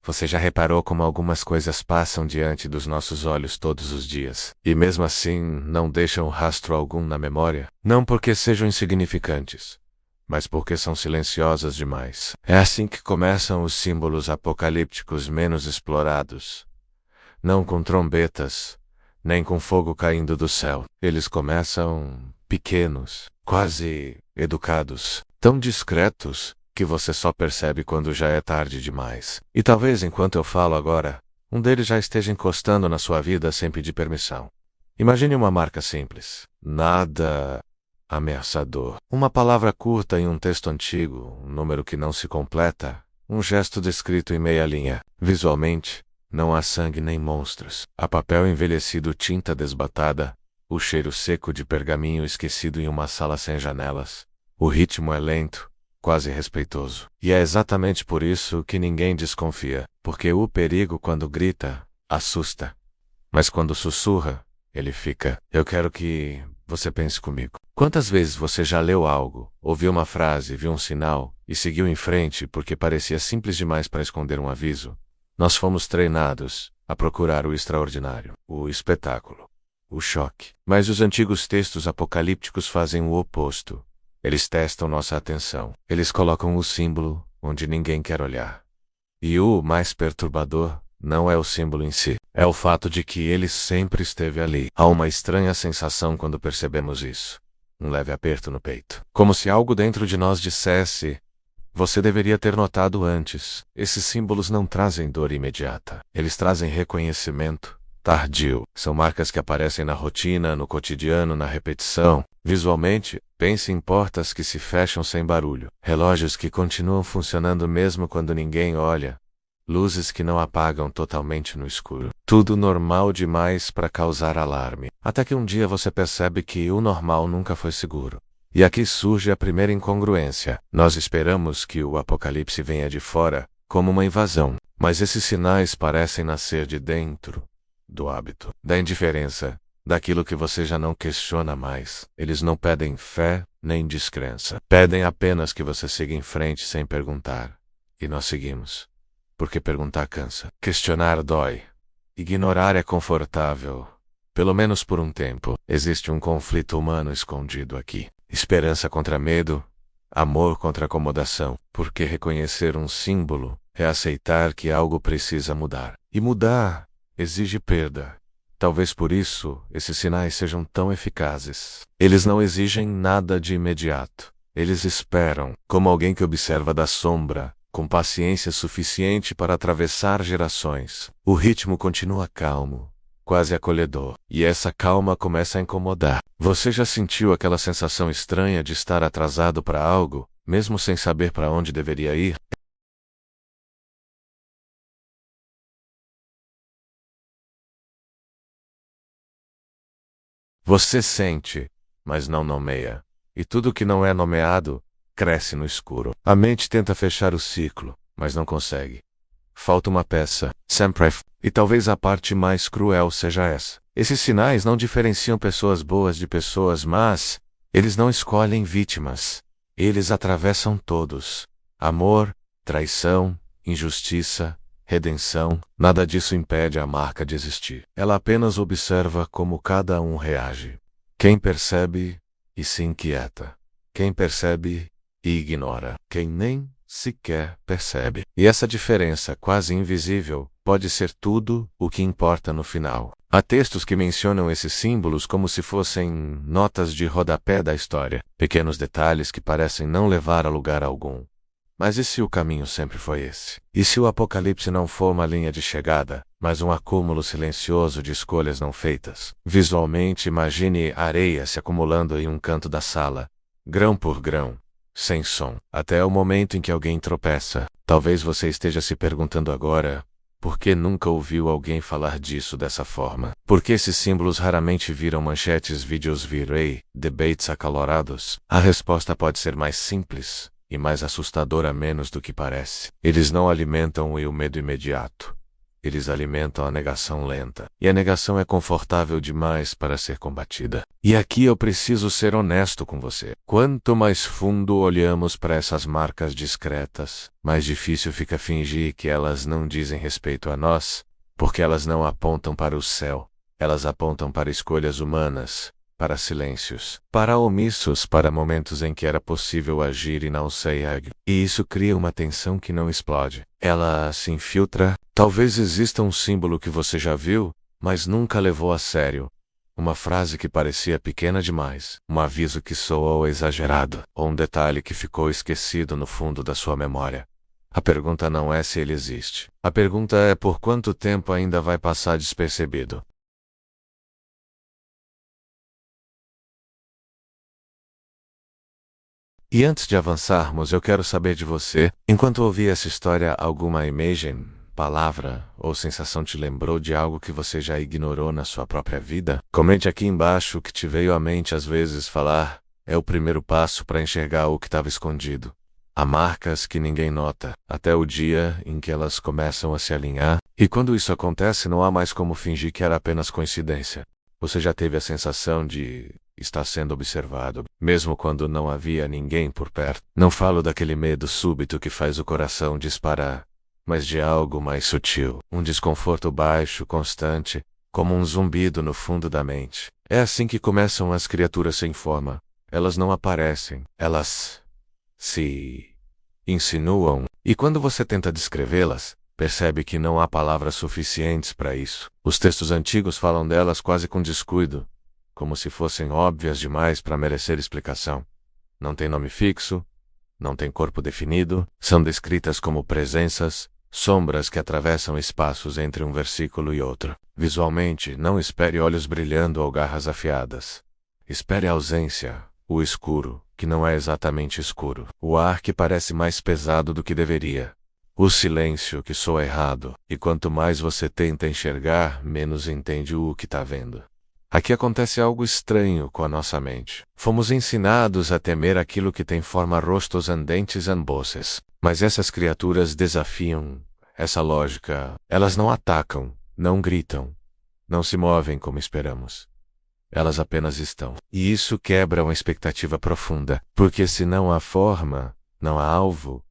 Você já reparou como algumas coisas passam diante dos nossos olhos todos os dias, e mesmo assim não deixam rastro algum na memória? Não porque sejam insignificantes, mas porque são silenciosas demais. É assim que começam os símbolos apocalípticos menos explorados. Não com trombetas, nem com fogo caindo do céu. Eles começam pequenos, quase educados, tão discretos que você só percebe quando já é tarde demais. E talvez enquanto eu falo agora, um deles já esteja encostando na sua vida sem pedir permissão. Imagine uma marca simples. Nada ameaçador. Uma palavra curta em um texto antigo, um número que não se completa, um gesto descrito em meia linha. Visualmente, não há sangue nem monstros. Há papel envelhecido, tinta desbatada, o cheiro seco de pergaminho esquecido em uma sala sem janelas. O ritmo é lento, quase respeitoso. E é exatamente por isso que ninguém desconfia, porque o perigo, quando grita, assusta. Mas quando sussurra, ele fica. Eu quero que você pense comigo. Quantas vezes você já leu algo, ouviu uma frase, viu um sinal, e seguiu em frente porque parecia simples demais para esconder um aviso? Nós fomos treinados a procurar o extraordinário, o espetáculo, o choque. Mas os antigos textos apocalípticos fazem o oposto. Eles testam nossa atenção. Eles colocam o símbolo onde ninguém quer olhar. E o mais perturbador não é o símbolo em si, é o fato de que ele sempre esteve ali. Há uma estranha sensação quando percebemos isso. Um leve aperto no peito. Como se algo dentro de nós dissesse: você deveria ter notado antes. Esses símbolos não trazem dor imediata. Eles trazem reconhecimento tardio. São marcas que aparecem na rotina, no cotidiano, na repetição. Visualmente, pense em portas que se fecham sem barulho. Relógios que continuam funcionando mesmo quando ninguém olha. Luzes que não apagam totalmente no escuro. Tudo normal demais para causar alarme. Até que um dia você percebe que o normal nunca foi seguro. E aqui surge a primeira incongruência. Nós esperamos que o apocalipse venha de fora, como uma invasão. Mas esses sinais parecem nascer de dentro do hábito, da indiferença, daquilo que você já não questiona mais. Eles não pedem fé nem descrença. Pedem apenas que você siga em frente sem perguntar. E nós seguimos. Porque perguntar cansa. Questionar dói. Ignorar é confortável. Pelo menos por um tempo. Existe um conflito humano escondido aqui. Esperança contra medo, amor contra acomodação. Porque reconhecer um símbolo é aceitar que algo precisa mudar. E mudar exige perda. Talvez por isso esses sinais sejam tão eficazes. Eles não exigem nada de imediato. Eles esperam, como alguém que observa da sombra, com paciência suficiente para atravessar gerações. O ritmo continua calmo, quase acolhedor, e essa calma começa a incomodar. Você já sentiu aquela sensação estranha de estar atrasado para algo, mesmo sem saber para onde deveria ir? Você sente, mas não nomeia. E tudo que não é nomeado, cresce no escuro. A mente tenta fechar o ciclo, mas não consegue. Falta uma peça, sempre. E talvez a parte mais cruel seja essa. Esses sinais não diferenciam pessoas boas de pessoas más. Eles não escolhem vítimas. Eles atravessam todos. Amor, traição, injustiça, redenção. Nada disso impede a marca de existir. Ela apenas observa como cada um reage. Quem percebe e se inquieta. Quem percebe e ignora. Quem nem sequer percebe. E essa diferença, quase invisível, pode ser tudo o que importa no final. Há textos que mencionam esses símbolos como se fossem notas de rodapé da história, pequenos detalhes que parecem não levar a lugar algum. Mas e se o caminho sempre foi esse? E se o apocalipse não for uma linha de chegada, mas um acúmulo silencioso de escolhas não feitas? Visualmente, imagine areia se acumulando em um canto da sala, grão por grão, sem som, até o momento em que alguém tropeça. Talvez você esteja se perguntando agora: por que nunca ouviu alguém falar disso dessa forma? Por que esses símbolos raramente viram manchetes, vídeos viral, debates acalorados? A resposta pode ser mais simples e mais assustadora menos do que parece. Eles não alimentam o medo imediato. Eles alimentam a negação lenta, e a negação é confortável demais para ser combatida. E aqui eu preciso ser honesto com você. Quanto mais fundo olhamos para essas marcas discretas, mais difícil fica fingir que elas não dizem respeito a nós, porque elas não apontam para o céu, elas apontam para escolhas humanas, para silêncios, para omissos, para momentos em que era possível agir e não sair. E isso cria uma tensão que não explode. Ela se infiltra. Talvez exista um símbolo que você já viu, mas nunca levou a sério. Uma frase que parecia pequena demais, um aviso que soou exagerado, ou um detalhe que ficou esquecido no fundo da sua memória. A pergunta não é se ele existe. A pergunta é por quanto tempo ainda vai passar despercebido. E antes de avançarmos, eu quero saber de você, enquanto ouvi essa história, alguma imagem, palavra ou sensação te lembrou de algo que você já ignorou na sua própria vida? Comente aqui embaixo o que te veio à mente. Às vezes falar é o primeiro passo para enxergar o que estava escondido. Há marcas que ninguém nota, até o dia em que elas começam a se alinhar, e quando isso acontece não há mais como fingir que era apenas coincidência. Você já teve a sensação de estar sendo observado, mesmo quando não havia ninguém por perto? Não falo daquele medo súbito que faz o coração disparar, mas de algo mais sutil, um desconforto baixo, constante, como um zumbido no fundo da mente. É assim que começam as criaturas sem forma. Elas não aparecem, elas se insinuam, e quando você tenta descrevê-las, percebe que não há palavras suficientes para isso. Os textos antigos falam delas quase com descuido, como se fossem óbvias demais para merecer explicação. Não tem nome fixo, não tem corpo definido, são descritas como presenças, sombras que atravessam espaços entre um versículo e outro. Visualmente, não espere olhos brilhando ou garras afiadas. Espere a ausência, o escuro, que não é exatamente escuro. O ar que parece mais pesado do que deveria. O silêncio que soa errado, e quanto mais você tenta enxergar, menos entende o que está vendo. Aqui acontece algo estranho com a nossa mente. Fomos ensinados a temer aquilo que tem forma rostos andentes and voces. Mas essas criaturas desafiam essa lógica. Elas não atacam, não gritam, não se movem como esperamos. Elas apenas estão. E isso quebra uma expectativa profunda. Porque se não há forma, não há alvo.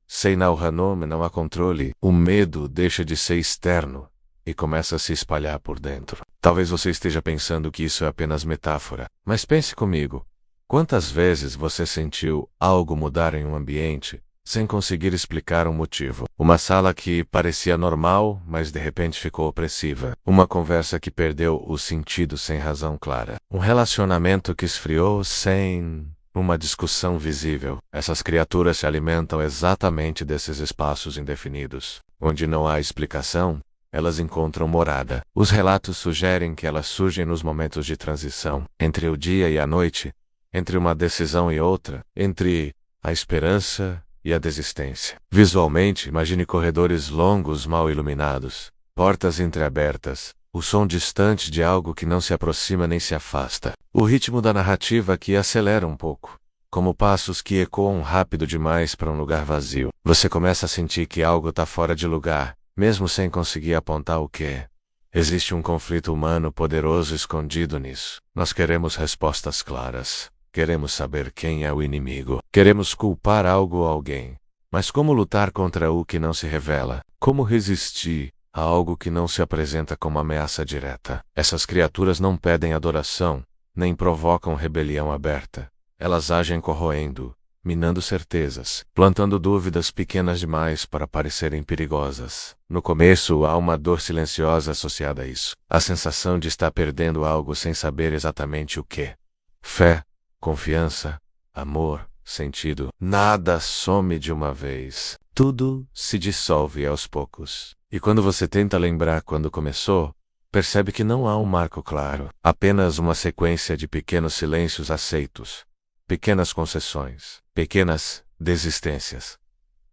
Se não há nome, não há controle. O medo deixa de ser externo e começa a se espalhar por dentro. Talvez você esteja pensando que isso é apenas metáfora, mas pense comigo. Quantas vezes você sentiu algo mudar em um ambiente, sem conseguir explicar um motivo? Uma sala que parecia normal, mas de repente ficou opressiva. Uma conversa que perdeu o sentido sem razão clara. Um relacionamento que esfriou sem uma discussão visível. Essas criaturas se alimentam exatamente desses espaços indefinidos, onde não há explicação. Elas encontram morada. Os relatos sugerem que elas surgem nos momentos de transição, entre o dia e a noite, entre uma decisão e outra, entre a esperança e a desistência. Visualmente, imagine corredores longos mal iluminados, portas entreabertas, o som distante de algo que não se aproxima nem se afasta. O ritmo da narrativa que acelera um pouco, como passos que ecoam rápido demais para um lugar vazio. Você começa a sentir que algo está fora de lugar, mesmo sem conseguir apontar o que é. Existe um conflito humano poderoso escondido nisso. Nós queremos respostas claras. Queremos saber quem é o inimigo. Queremos culpar algo ou alguém. Mas como lutar contra o que não se revela? Como resistir a algo que não se apresenta como ameaça direta? Essas criaturas não pedem adoração, nem provocam rebelião aberta. Elas agem corroendo, minando certezas, plantando dúvidas pequenas demais para parecerem perigosas. No começo, há uma dor silenciosa associada a isso. A sensação de estar perdendo algo sem saber exatamente o que. Fé, confiança, amor, sentido. Nada some de uma vez. Tudo se dissolve aos poucos. E quando você tenta lembrar quando começou, percebe que não há um marco claro. Apenas uma sequência de pequenos silêncios aceitos. Pequenas concessões, pequenas desistências.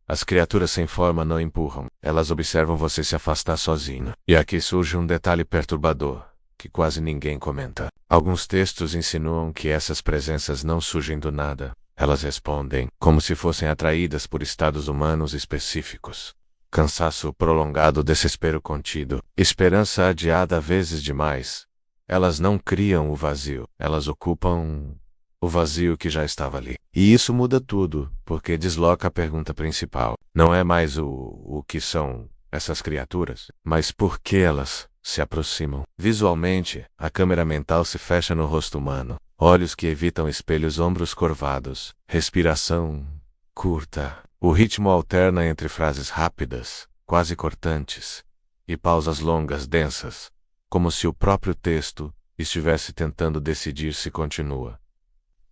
As criaturas sem forma não empurram, elas observam você se afastar sozinho. E aqui surge um detalhe perturbador, que quase ninguém comenta. Alguns textos insinuam que essas presenças não surgem do nada. Elas respondem, como se fossem atraídas por estados humanos específicos. cansaço prolongado, desespero contido, esperança adiada vezes demais. Elas não criam o vazio, elas ocupam o vazio que já estava ali. E isso muda tudo, porque desloca a pergunta principal. Não é mais o que são essas criaturas, mas por que elas se aproximam. Visualmente, a câmera mental se fecha no rosto humano. Olhos que evitam espelhos, ombros curvados, respiração curta. O ritmo alterna entre frases rápidas, quase cortantes, e pausas longas, densas, como se o próprio texto estivesse tentando decidir se continua.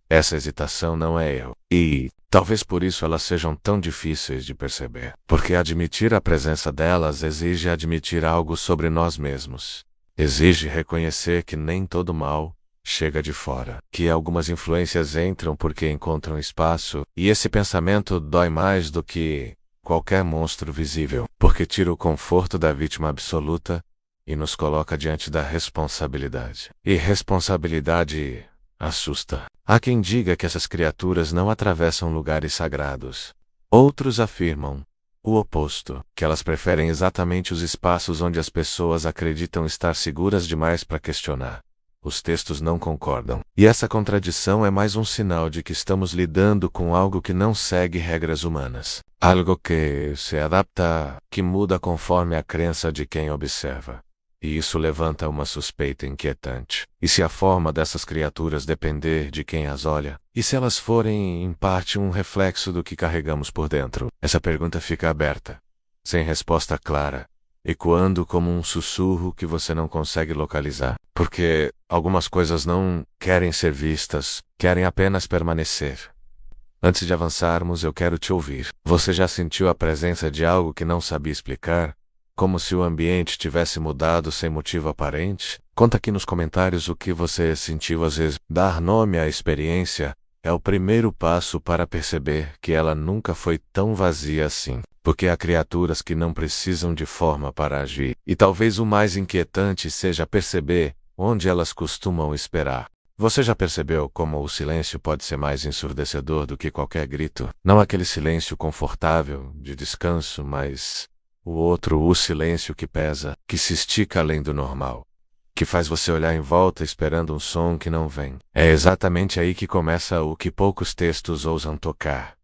Essa hesitação não é erro. E, talvez por isso elas sejam tão difíceis de perceber. Porque admitir a presença delas exige admitir algo sobre nós mesmos. Exige reconhecer que nem todo mal chega de fora. Que algumas influências entram porque encontram espaço, e esse pensamento dói mais do que qualquer monstro visível. Porque tira o conforto da vítima absoluta e nos coloca diante da responsabilidade. E responsabilidade assusta. Há quem diga que essas criaturas não atravessam lugares sagrados. Outros afirmam o oposto, que elas preferem exatamente os espaços onde as pessoas acreditam estar seguras demais para questionar. Os textos não concordam. E essa contradição é mais um sinal de que estamos lidando com algo que não segue regras humanas. Algo que se adapta, que muda conforme a crença de quem observa. E isso levanta uma suspeita inquietante. E se a forma dessas criaturas depender de quem as olha? E se elas forem, em parte, um reflexo do que carregamos por dentro? Essa pergunta fica aberta, sem resposta clara, ecoando como um sussurro que você não consegue localizar. Porque algumas coisas não querem ser vistas, querem apenas permanecer. Antes de avançarmos, eu quero te ouvir. Você já sentiu a presença de algo que não sabia explicar? Como se o ambiente tivesse mudado sem motivo aparente? Conta aqui nos comentários o que você sentiu às vezes. Dar nome à experiência é o primeiro passo para perceber que ela nunca foi tão vazia assim. Porque há criaturas que não precisam de forma para agir. E talvez o mais inquietante seja perceber onde elas costumam esperar. Você já percebeu como o silêncio pode ser mais ensurdecedor do que qualquer grito? Não aquele silêncio confortável, de descanso, mas o outro, o silêncio que pesa, que se estica além do normal, que faz você olhar em volta esperando um som que não vem. É exatamente aí que começa o que poucos textos ousam tocar.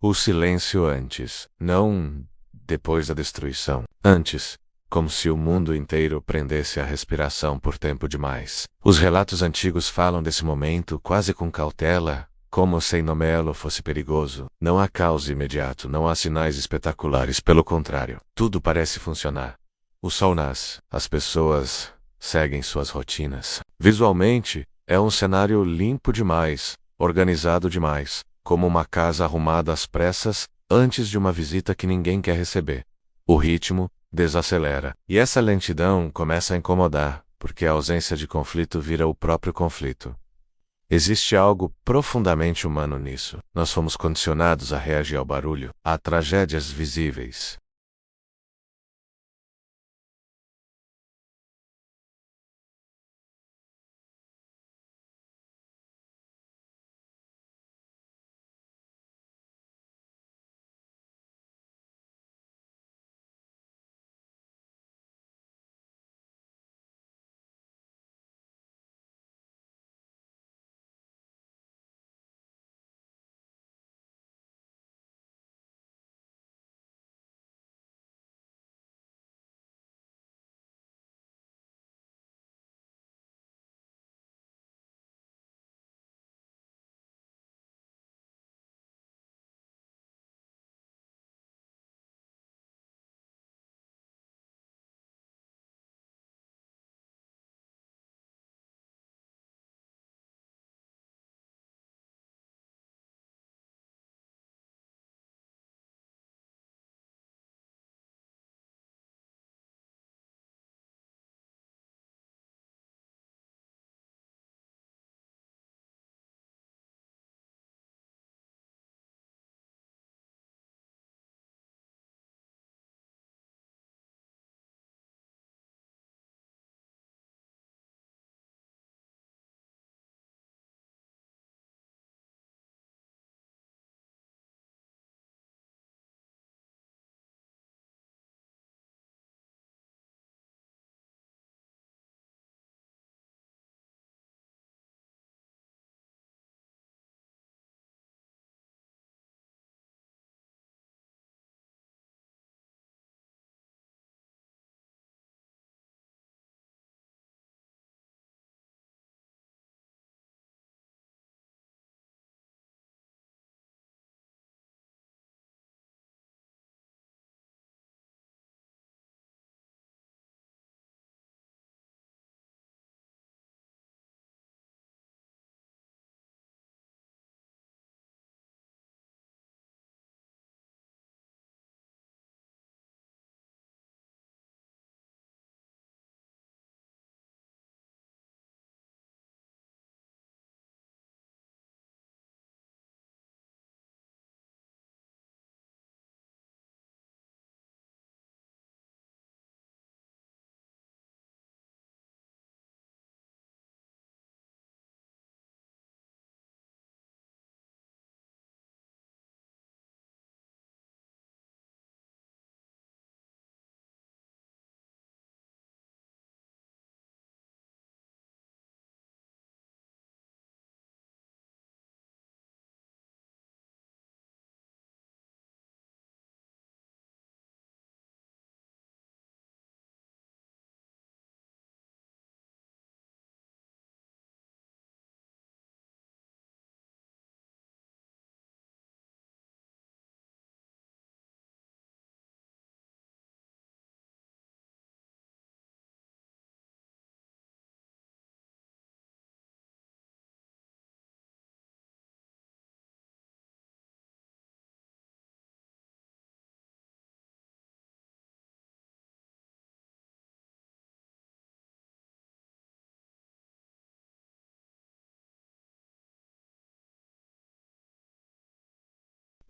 O silêncio antes, não depois da destruição. Antes, como se o mundo inteiro prendesse a respiração por tempo demais. Os relatos antigos falam desse momento quase com cautela, como se nomeá-lo fosse perigoso. Não há caos imediato, não há sinais espetaculares, pelo contrário. Tudo parece funcionar. O sol nasce, as pessoas seguem suas rotinas. Visualmente, é um cenário limpo demais, organizado demais, como uma casa arrumada às pressas, antes de uma visita que ninguém quer receber. O ritmo desacelera, e essa lentidão começa a incomodar, porque a ausência de conflito vira o próprio conflito. Existe algo profundamente humano nisso. Nós fomos condicionados a reagir ao barulho, a tragédias visíveis.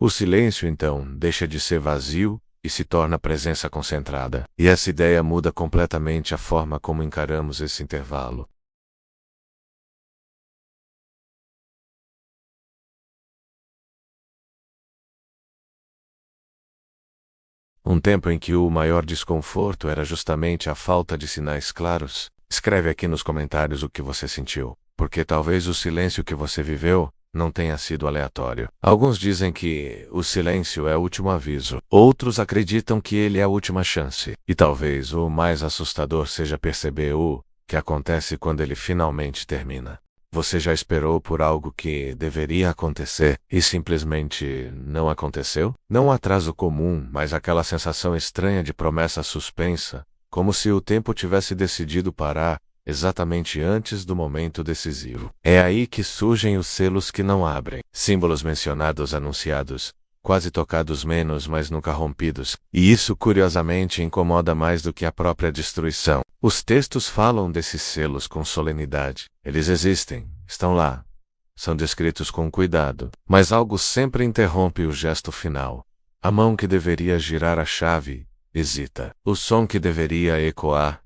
O silêncio, então, deixa de ser vazio e se torna presença concentrada. E essa ideia muda completamente a forma como encaramos esse intervalo. Um tempo em que o maior desconforto era justamente a falta de sinais claros. Escreve aqui nos comentários o que você sentiu, porque talvez o silêncio que você viveu não tenha sido aleatório. Alguns dizem que o silêncio é o último aviso, outros acreditam que ele é a última chance. E talvez o mais assustador seja perceber o que acontece quando ele finalmente termina. Você já esperou por algo que deveria acontecer e simplesmente não aconteceu? Não um atraso comum, mas aquela sensação estranha de promessa suspensa, como se o tempo tivesse decidido parar exatamente antes do momento decisivo. É aí que surgem os selos que não abrem, símbolos mencionados anunciados, quase tocados menos, mas nunca rompidos, e isso curiosamente incomoda mais do que a própria destruição. Os textos falam desses selos com solenidade. Eles existem, estão lá, são descritos com cuidado, mas algo sempre interrompe o gesto final. A mão que deveria girar a chave hesita. O som que deveria ecoar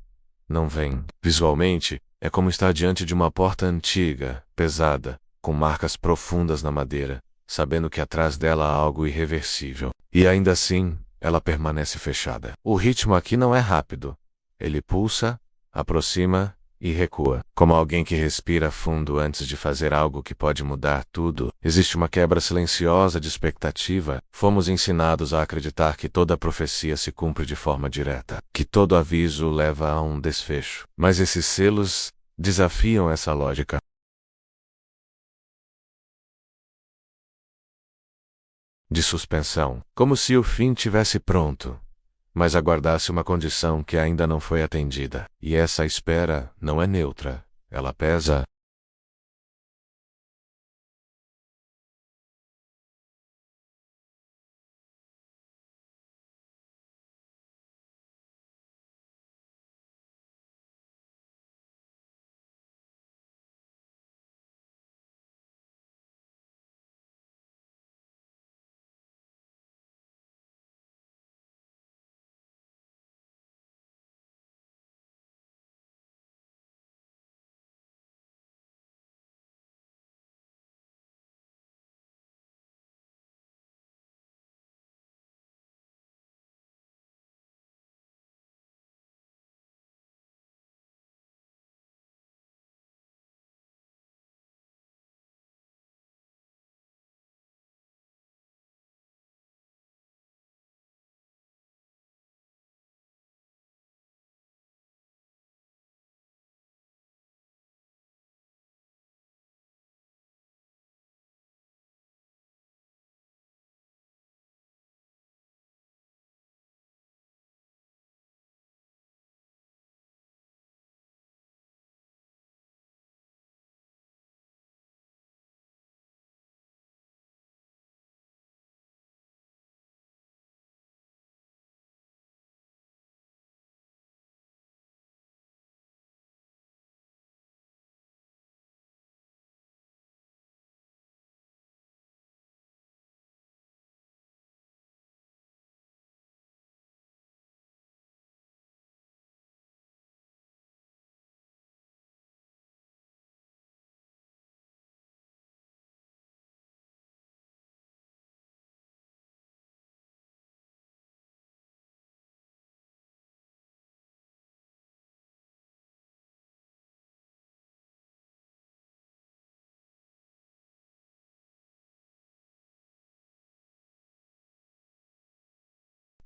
não vem. Visualmente, é como estar diante de uma porta antiga, pesada, com marcas profundas na madeira, sabendo que atrás dela há algo irreversível. E ainda assim, ela permanece fechada. O ritmo aqui não é rápido. Ele pulsa, aproxima e recua. Como alguém que respira fundo antes de fazer algo que pode mudar tudo. Existe uma quebra silenciosa de expectativa. Fomos ensinados a acreditar que toda profecia se cumpre de forma direta, que todo aviso leva a um desfecho. Mas esses selos desafiam essa lógica. De suspensão, como se o fim tivesse pronto, mas aguardasse uma condição que ainda não foi atendida. E essa espera não é neutra, ela pesa.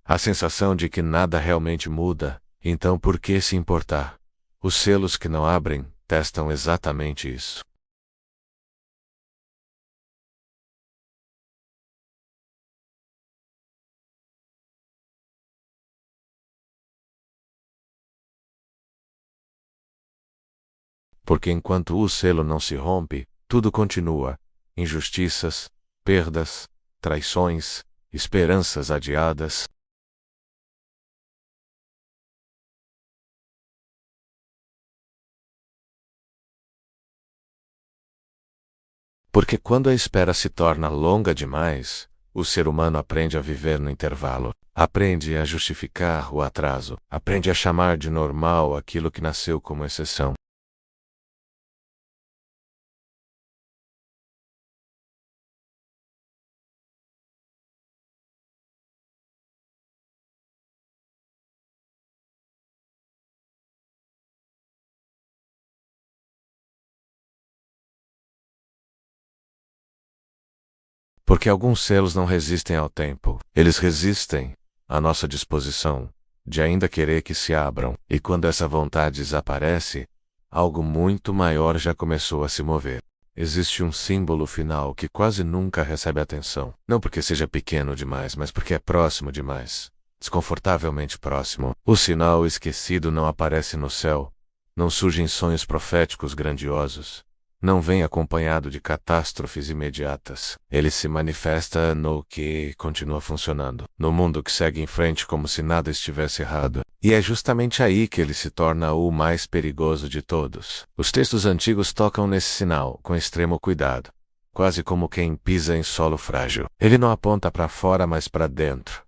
A sensação de que nada realmente muda, então por que se importar? Os selos que não abrem testam exatamente isso. Porque enquanto o selo não se rompe, tudo continua. Injustiças, perdas, traições, esperanças adiadas. Porque quando a espera se torna longa demais, O ser humano aprende a viver no intervalo. Aprende a justificar o atraso. Aprende a chamar de normal aquilo que nasceu como exceção. Porque alguns selos não resistem ao tempo. Eles resistem à nossa disposição de ainda querer que se abram. E quando essa vontade desaparece, algo muito maior já começou a se mover. Existe um símbolo final que quase nunca recebe atenção. Não porque seja pequeno demais, mas porque é próximo demais. Desconfortavelmente próximo. O sinal esquecido não aparece no céu. Não surge em sonhos proféticos grandiosos. Não vem acompanhado de catástrofes imediatas. Ele se manifesta no que continua funcionando, no mundo que segue em frente como se nada estivesse errado. E é justamente aí que ele se torna o mais perigoso de todos. Os textos antigos tocam nesse sinal com extremo cuidado, quase como quem pisa em solo frágil. Ele não aponta para fora, mas para dentro.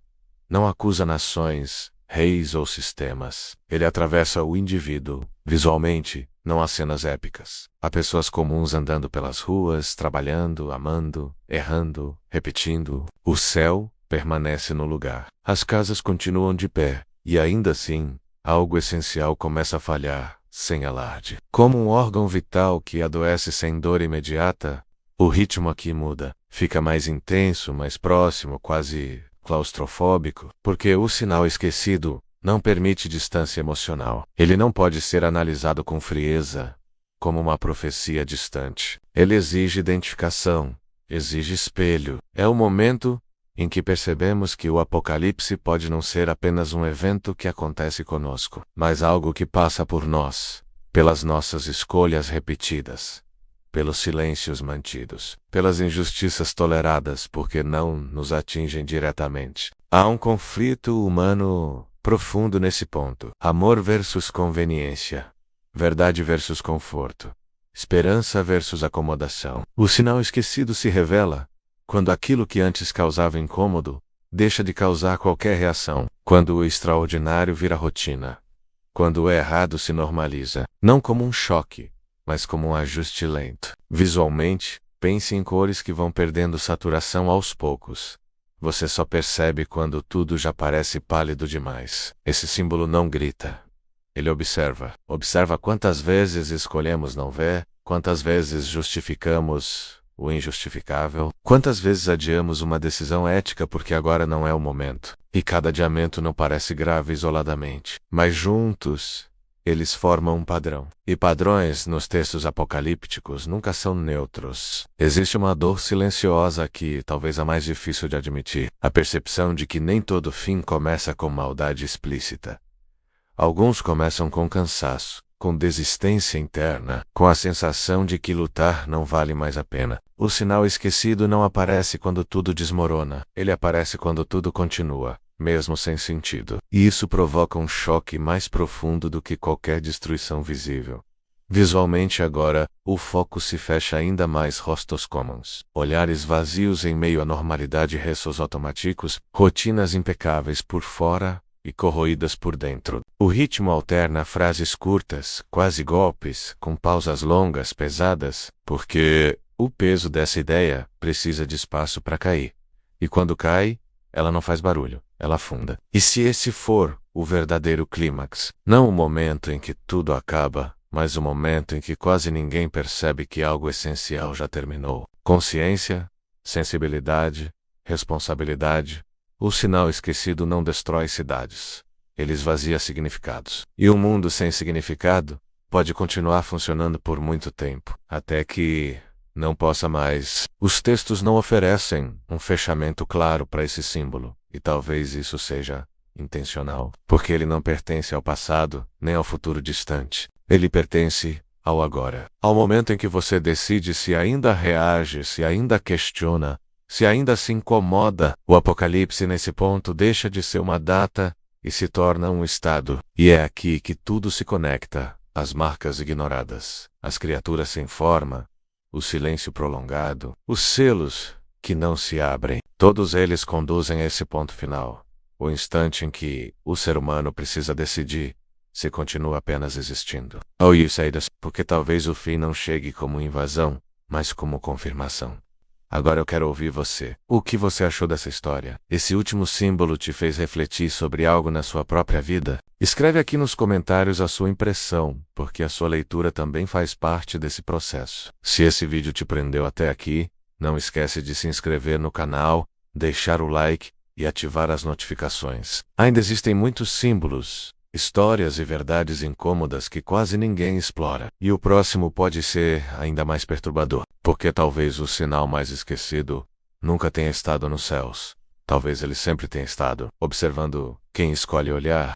Não acusa nações, reis ou sistemas. Ele atravessa o indivíduo, visualmente. Não há cenas épicas. Há pessoas comuns andando pelas ruas, trabalhando, amando, errando, repetindo. O céu permanece no lugar. As casas continuam de pé. E ainda assim, algo essencial começa a falhar, sem alarde. Como um órgão vital que adoece sem dor imediata, o ritmo aqui muda. Fica mais intenso, mais próximo, quase claustrofóbico, porque o sinal esquecido não permite distância emocional. Ele não pode ser analisado com frieza, como uma profecia distante. Ele exige identificação, exige espelho. É o momento em que percebemos que o Apocalipse pode não ser apenas um evento que acontece conosco, mas algo que passa por nós, pelas nossas escolhas repetidas, pelos silêncios mantidos, pelas injustiças toleradas porque não nos atingem diretamente. Há um conflito humano profundo nesse ponto. Amor versus conveniência. Verdade versus conforto. Esperança versus acomodação. O sinal esquecido se revela quando aquilo que antes causava incômodo deixa de causar qualquer reação. Quando o extraordinário vira rotina. Quando o errado se normaliza. Não como um choque, mas como um ajuste lento. Visualmente, pense em cores que vão perdendo saturação aos poucos. Você só percebe quando tudo já parece pálido demais. Esse símbolo não grita. Ele observa. Observa quantas vezes escolhemos não ver, quantas vezes justificamos o injustificável, quantas vezes adiamos uma decisão ética porque agora não é o momento. E cada adiamento não parece grave isoladamente, mas juntos eles formam um padrão. E padrões nos textos apocalípticos nunca são neutros. Existe uma dor silenciosa aqui, talvez a mais difícil de admitir. A percepção de que nem todo fim começa com maldade explícita. Alguns começam com cansaço, com desistência interna, com a sensação de que lutar não vale mais a pena. O sinal esquecido não aparece quando tudo desmorona. Ele aparece quando tudo continua, mesmo sem sentido. E isso provoca um choque mais profundo do que qualquer destruição visível. Visualmente agora, o foco se fecha ainda mais rostos comuns. Olhares vazios em meio à normalidade, ressos automáticos, rotinas impecáveis por fora e corroídas por dentro. O ritmo alterna frases curtas, quase golpes, com pausas longas, pesadas, porque o peso dessa ideia precisa de espaço para cair. E quando cai, ela não faz barulho, ela afunda. E se esse for o verdadeiro clímax, não o momento em que tudo acaba, mas o momento em que quase ninguém percebe que algo essencial já terminou. Consciência, sensibilidade, responsabilidade. O sinal esquecido não destrói cidades. Ele esvazia significados. E um mundo sem significado pode continuar funcionando por muito tempo, até que não possa mais. Os textos não oferecem um fechamento claro para esse símbolo, e talvez isso seja intencional, porque ele não pertence ao passado, nem ao futuro distante. Ele pertence ao agora. Ao momento em que você decide se ainda reage, se ainda questiona, se ainda se incomoda. O Apocalipse nesse ponto deixa de ser uma data e se torna um estado. E é aqui que tudo se conecta, as marcas ignoradas, as criaturas sem forma, o silêncio prolongado, os selos que não se abrem. Todos eles conduzem a esse ponto final, o instante em que o ser humano precisa decidir se continua apenas existindo. Ou you say this, porque talvez o fim não chegue como invasão, mas como confirmação. Agora eu quero ouvir você. O que você achou dessa história? Esse último símbolo te fez refletir sobre algo na sua própria vida? Escreve aqui nos comentários a sua impressão, porque a sua leitura também faz parte desse processo. Se esse vídeo te prendeu até aqui, não esquece de se inscrever no canal, deixar o like e ativar as notificações. Ainda existem muitos símbolos, histórias e verdades incômodas que quase ninguém explora. E o próximo pode ser ainda mais perturbador, porque talvez o sinal mais esquecido nunca tenha estado nos céus. Talvez ele sempre tenha estado observando quem escolhe olhar.